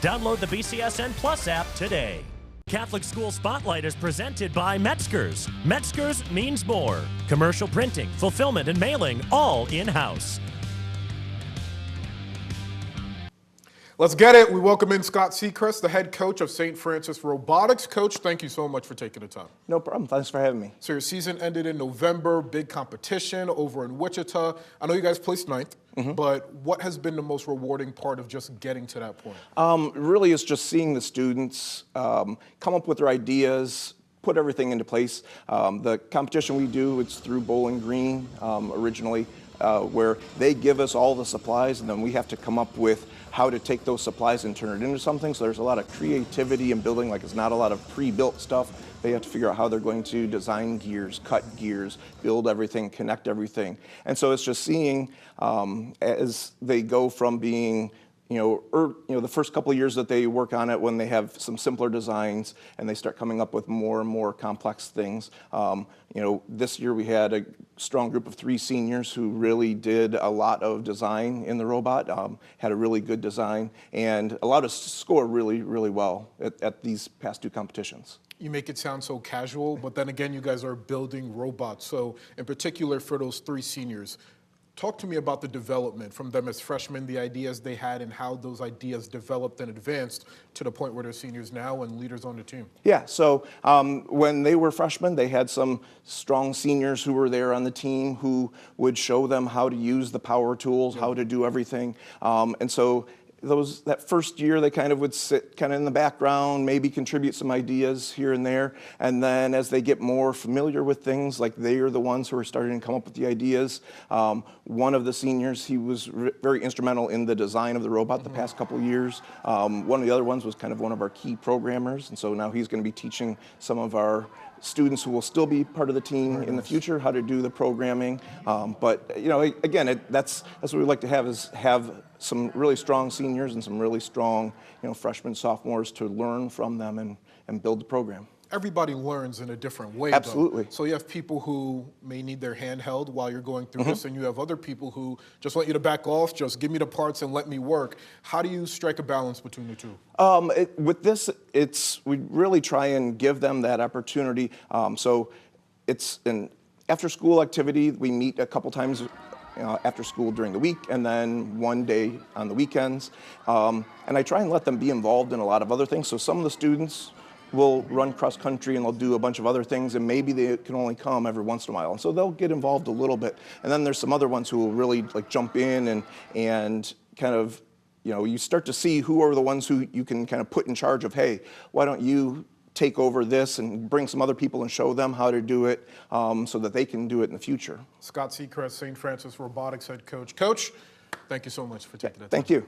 Download the BCSN Plus app today. Catholic School Spotlight is presented by Metzger's. Metzger's means more. Commercial printing, fulfillment, and mailing all in-house. Let's get it. We welcome in Scott Secrest, the head coach of St. Francis Robotics. Coach, thank you so much for taking the time. No problem. Thanks for having me. So your season ended in November, big competition over in Wichita. I know you guys placed ninth, but what has been the most rewarding part of just getting to that point? Really, it's just seeing the students come up with their ideas, put everything into place. The competition we do, it's through Bowling Green originally, where they give us all the supplies, and then we have to come up with how to take those supplies and turn it into something. So there's a lot of creativity in building, like it's not a lot of pre-built stuff. They have to figure out how they're going to design gears, cut gears, build everything, connect everything. And so it's just seeing as they go from being the first couple of years that they work on it, when they have some simpler designs and they start coming up with more and more complex things. This year we had a strong group of 3 seniors who really did a lot of design in the robot, had a really good design, and allowed us to score really, really well at these past 2 competitions. You make it sound so casual, but then again, you guys are building robots. So in particular for those 3 seniors, talk to me about the development from them as freshmen, the ideas they had, and how those ideas developed and advanced to the point where they're seniors now and leaders on the team. Yeah, so when they were freshmen, they had some strong seniors who were there on the team who would show them how to use the power tools, how to do everything. And so that first year, they kind of would sit kind of in the background, maybe contribute some ideas here and there. And then as they get more familiar with things, like they are the ones who are starting to come up with the ideas. One of the seniors, he was very instrumental in the design of the robot the past couple of years. One of the other ones was kind of one of our key programmers. And so now he's going to be teaching some of our students who will still be part of the team in the future how to do the programming. But again, that's what we like to have, is have some really strong seniors and some really strong freshmen, sophomores to learn from them and build the program. Everybody learns in a different way. Absolutely. Though. So you have people who may need their hand held while you're going through this, and you have other people who just want you to back off, just give me the parts and let me work. How do you strike a balance between the two? With this, we really try and give them that opportunity. So it's an after-school activity. We meet a couple times after school during the week, and then one day on the weekends. And I try and let them be involved in a lot of other things. So some of the students will run cross-country and they'll do a bunch of other things, and maybe they can only come every once in a while. And so they'll get involved a little bit. And then there's some other ones who will really jump in and kind of, you start to see who are the ones who you can kind of put in charge of, hey, why don't you take over this and bring some other people and show them how to do it so that they can do it in the future. Scott Secrest, St. Francis Robotics head coach. Coach, thank you so much for taking that time. Thank you.